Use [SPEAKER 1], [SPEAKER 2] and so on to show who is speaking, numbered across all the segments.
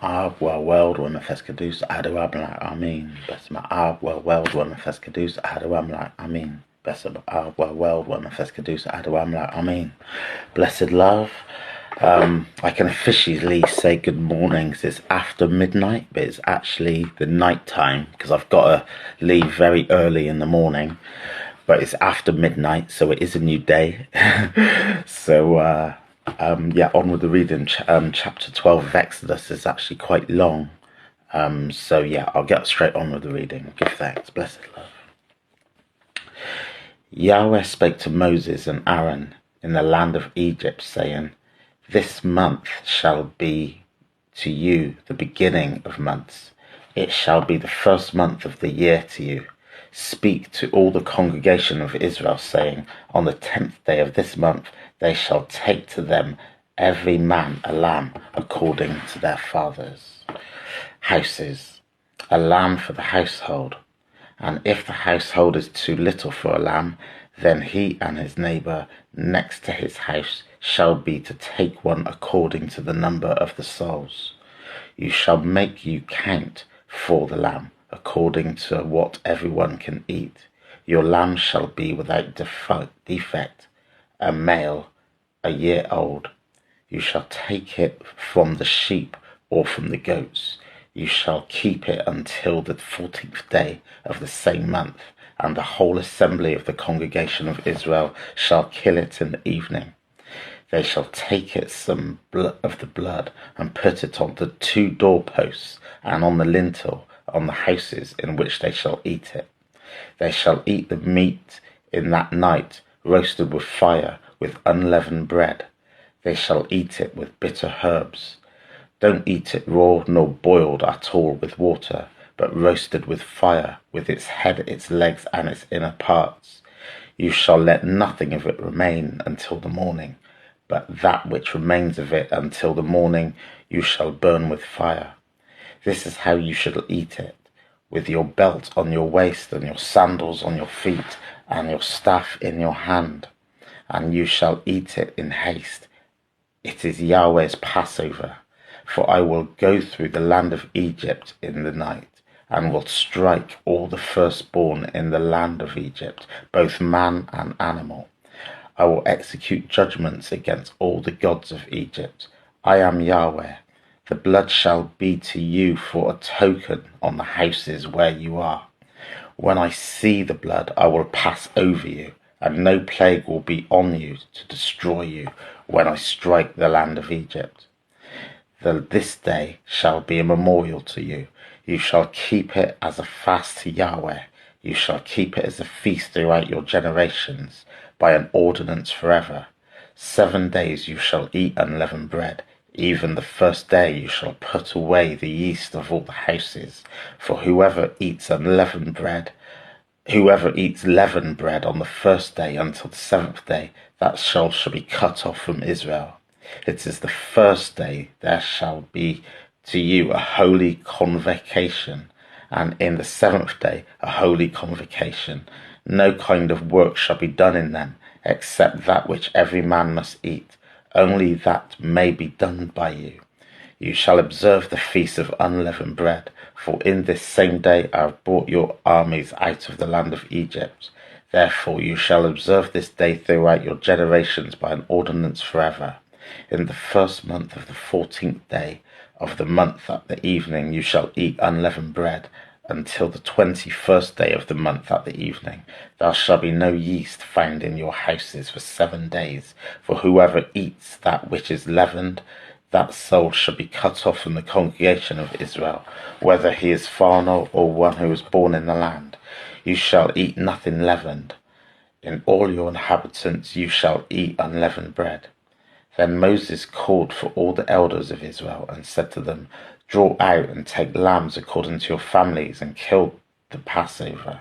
[SPEAKER 1] Weld when Mefescadus Adawamla Amin. Besma Weld when Mefescadus Adawamla Amin. Besma Weld when Mefescadus Adawamla Amin. Blessed love. I can officially say good morning because it's after midnight, but it's actually the night time because I've got to leave very early in the morning. But it's after midnight, so it is a new day. So on with the reading. Chapter 12 of Exodus is actually quite long. I'll get straight on with the reading. Give thanks. Blessed love. Yahweh spake to Moses and Aaron in the land of Egypt, saying, This month shall be to you the beginning of months. It shall be the first month of the year to you. Speak to all the congregation of Israel, saying, On the 10th day of this month they shall take to them every man a lamb according to their fathers' houses, a lamb for the household. And if the household is too little for a lamb, then he and his neighbour next to his house shall be to take one according to the number of the souls. You shall make you count for the lamb, according to what everyone can eat. Your lamb shall be without defect, a male, a year old. You shall take it from the sheep or from the goats. You shall keep it until the 14th day of the same month, and the whole assembly of the congregation of Israel shall kill it in the evening. They shall take it some of the blood and put it on the 2 doorposts and on the lintel on the houses in which they shall eat it. They shall eat the meat in that night, roasted with fire, with unleavened bread. They shall eat it with bitter herbs. Don't eat it raw nor boiled at all with water, but roasted with fire, with its head, its legs, and its inner parts. You shall let nothing of it remain until the morning, but that which remains of it until the morning you shall burn with fire. This is how you shall eat it, with your belt on your waist, and your sandals on your feet, and your staff in your hand. And you shall eat it in haste. It is Yahweh's Passover. For I will go through the land of Egypt in the night, and will strike all the firstborn in the land of Egypt, both man and animal. I will execute judgments against all the gods of Egypt. I am Yahweh. The blood shall be to you for a token on the houses where you are. When I see the blood, I will pass over you, and no plague will be on you to destroy you when I strike the land of Egypt. This day shall be a memorial to you. You shall keep it as a fast to Yahweh. You shall keep it as a feast throughout your generations, by an ordinance forever. 7 days you shall eat unleavened bread. Even the first day you shall put away the yeast of all the houses. For whoever eats leavened bread on the first day until the 7th day, that shall be cut off from Israel. It is the first day there shall be to you a holy convocation, and in the 7th day a holy convocation. No kind of work shall be done in them, except that which every man must eat. Only that may be done by you. You shall observe the feast of unleavened bread, for in this same day I have brought your armies out of the land of Egypt. Therefore you shall observe this day throughout your generations by an ordinance forever. In the first month of the 14th day of the month at the evening you shall eat unleavened bread, until the 21st day of the month at the evening. There shall be no yeast found in your houses for 7 days. For whoever eats that which is leavened, that soul shall be cut off from the congregation of Israel, whether he is foreigner or one who is born in the land. You shall eat nothing leavened. In all your inhabitants you shall eat unleavened bread. Then Moses called for all the elders of Israel and said to them, Draw out and take lambs according to your families and kill the Passover.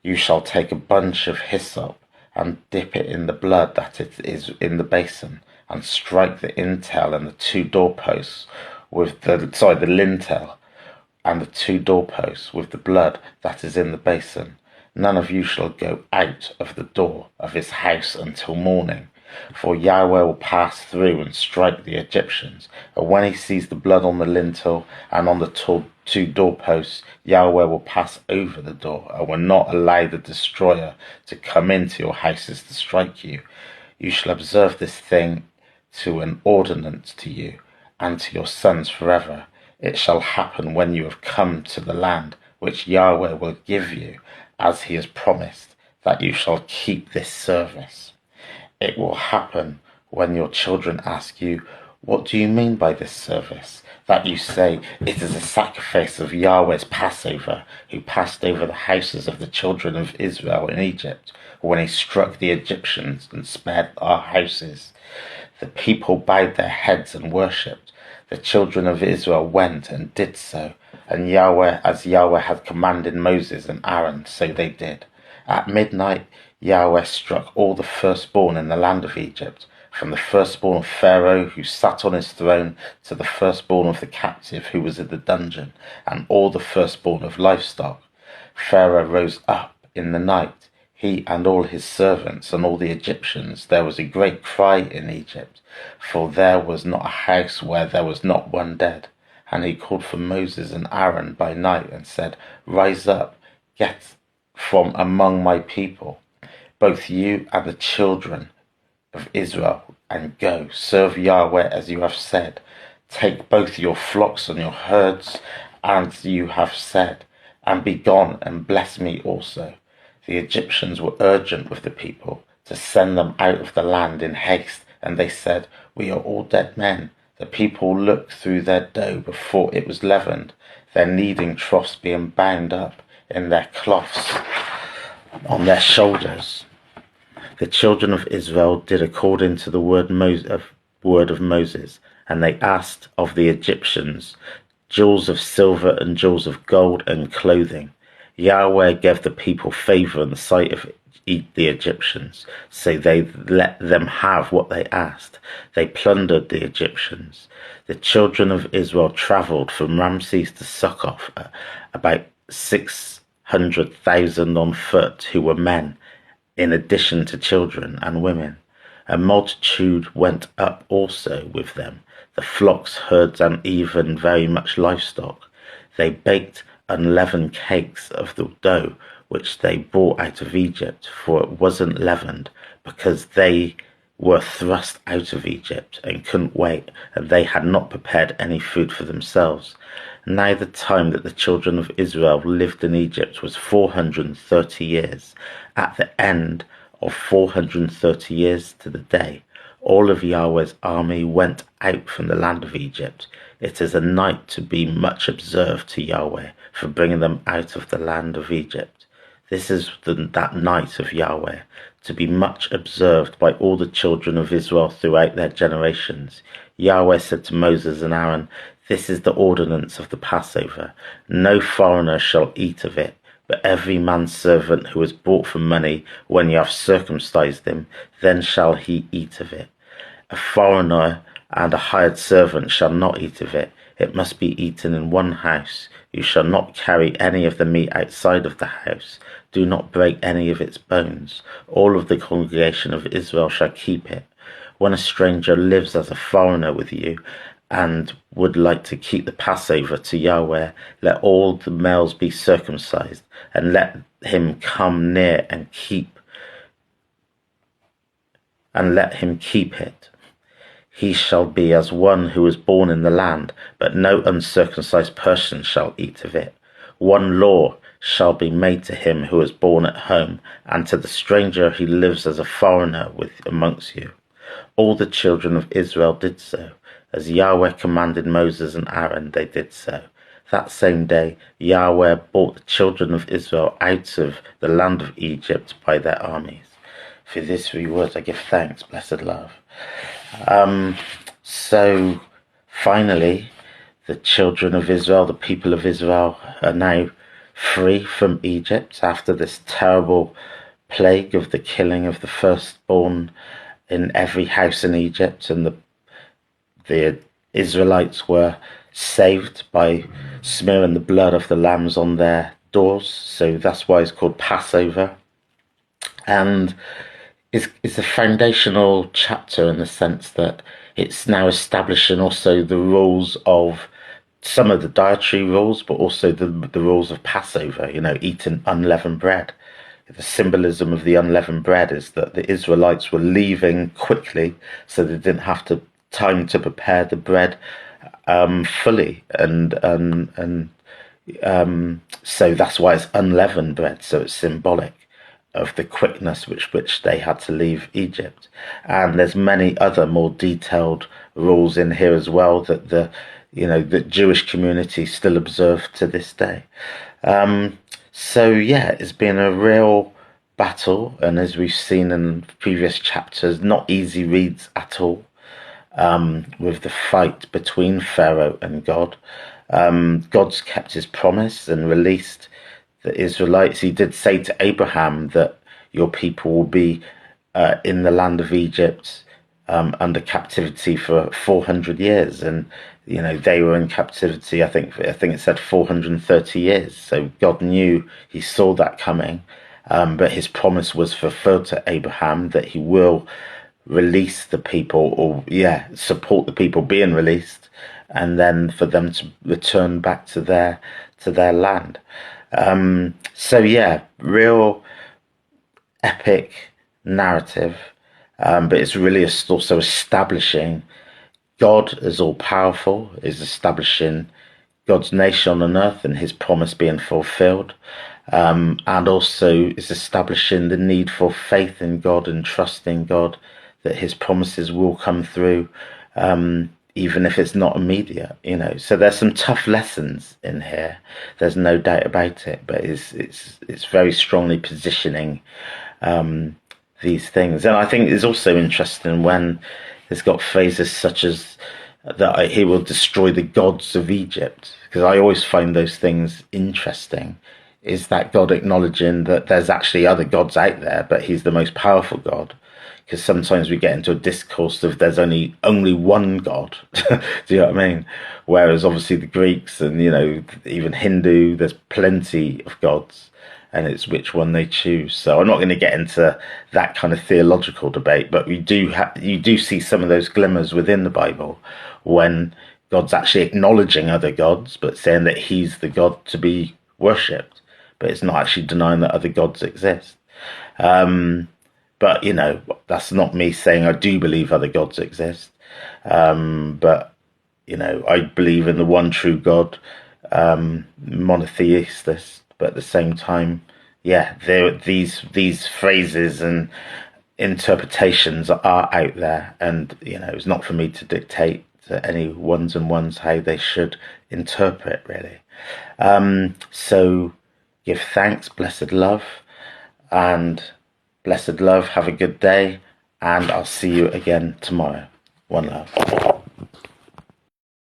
[SPEAKER 1] You shall take a bunch of hyssop and dip it in the blood that it is in the basin, and strike the intel and the 2 doorposts with the lintel and the 2 doorposts with the blood that is in the basin. None of you shall go out of the door of his house until morning. For Yahweh will pass through and strike the Egyptians. And when he sees the blood on the lintel and on the two doorposts, Yahweh will pass over the door and will not allow the destroyer to come into your houses to strike you. You shall observe this thing to an ordinance to you and to your sons forever. It shall happen when you have come to the land which Yahweh will give you, as he has promised, that you shall keep this service. It will happen when your children ask you, what do you mean by this service? That you say, it is a sacrifice of Yahweh's Passover, who passed over the houses of the children of Israel in Egypt, when he struck the Egyptians and spared our houses. The people bowed their heads and worshipped. The children of Israel went and did so, and as Yahweh had commanded Moses and Aaron, so they did. At midnight, Yahweh struck all the firstborn in the land of Egypt, from the firstborn of Pharaoh who sat on his throne to the firstborn of the captive who was in the dungeon, and all the firstborn of livestock. Pharaoh rose up in the night, he and all his servants and all the Egyptians. There was a great cry in Egypt, for there was not a house where there was not one dead. And he called for Moses and Aaron by night and said, rise up, get from among my people, both you and the children of Israel, and go, serve Yahweh as you have said. Take both your flocks and your herds, as you have said, and be gone and bless me also. The Egyptians were urgent with the people to send them out of the land in haste, and they said, we are all dead men. The people looked through their dough before it was leavened, their kneading troughs being bound up in their cloths on their shoulders. The children of Israel did according to the word of Moses, and they asked of the Egyptians jewels of silver and jewels of gold and clothing. Yahweh gave the people favor in the sight of the Egyptians, so they let them have what they asked. They plundered the Egyptians. The children of Israel traveled from Ramses to Succoth, about 600,000 on foot, who were men, in addition to children and women. A multitude went up also with them, the flocks, herds, and even very much livestock. They baked unleavened cakes of the dough which they brought out of Egypt, for it wasn't leavened, because they were thrust out of Egypt and couldn't wait, and they had not prepared any food for themselves. Now the time that the children of Israel lived in Egypt was 430 years. At the end of 430 years to the day, all of Yahweh's army went out from the land of Egypt. It is a night to be much observed to Yahweh for bringing them out of the land of Egypt. This is that night of Yahweh, to be much observed by all the children of Israel throughout their generations. Yahweh said to Moses and Aaron, this is the ordinance of the Passover. No foreigner shall eat of it, but every man's servant who is bought for money, when you have circumcised him, then shall he eat of it. A foreigner and a hired servant shall not eat of it. It must be eaten in one house. You shall not carry any of the meat outside of the house. Do not break any of its bones. All of the congregation of Israel shall keep it. When a stranger lives as a foreigner with you and would like to keep the Passover to Yahweh, let all the males be circumcised, and let him come near and let him keep it. He shall be as one who was born in the land, but no uncircumcised person shall eat of it. One law shall be made to him who is born at home, and to the stranger who lives as a foreigner amongst you. All the children of Israel did so. As Yahweh commanded Moses and Aaron, they did so. That same day, Yahweh brought the children of Israel out of the land of Egypt by their armies. For these 3 words I give thanks, blessed love. So finally, the children of Israel, the people of Israel, are now free from Egypt after this terrible plague of the killing of the firstborn in every house in Egypt, and the Israelites were saved by smearing the blood of the lambs on their doors. So that's why it's called Passover. And is a foundational chapter in the sense that it's now establishing also the rules of some of the dietary rules, but also the rules of Passover, eating unleavened bread. The symbolism of the unleavened bread is that the Israelites were leaving quickly, so they didn't have time to prepare the bread fully, and so that's why it's unleavened bread. So it's symbolic of the quickness which they had to leave Egypt. And there's many other more detailed rules in here as well that the Jewish community still observe to this day. So yeah, it's been a real battle, and as we've seen in previous chapters, not easy reads at all. With the fight between Pharaoh and God. God's kept his promise and released the Israelites. He did say to Abraham that your people will be in the land of Egypt under captivity for 400 years, and they were in captivity. I think it said 430 years. So God knew, he saw that coming, but his promise was fulfilled to Abraham that he will release the people, or support the people being released, and then for them to return back to their land. So yeah, real epic narrative, but it's really also establishing God as all powerful, is establishing God's nation on earth and his promise being fulfilled. And also is establishing the need for faith in God and trust in God, that his promises will come through, even if it's not immediate, So there's some tough lessons in here. There's no doubt about it, but it's very strongly positioning these things. And I think it's also interesting when it's got phrases such as that he will destroy the gods of Egypt, because I always find those things interesting. Is that God acknowledging that there's actually other gods out there, but he's the most powerful God? Because sometimes we get into a discourse of there's only one God. Do you know what I mean? Whereas obviously the Greeks and even Hindu, there's plenty of gods, and it's which one they choose. So I'm not going to get into that kind of theological debate, but you do see some of those glimmers within the Bible when God's actually acknowledging other gods, but saying that he's the God to be worshipped, but it's not actually denying that other gods exist. But that's not me saying I do believe other gods exist. But I believe in the one true God, monotheist, but at the same time, these phrases and interpretations are out there, and it's not for me to dictate to any ones and ones how they should interpret, really. So give thanks, blessed love, and blessed love, have a good day, and I'll see you again tomorrow. One love.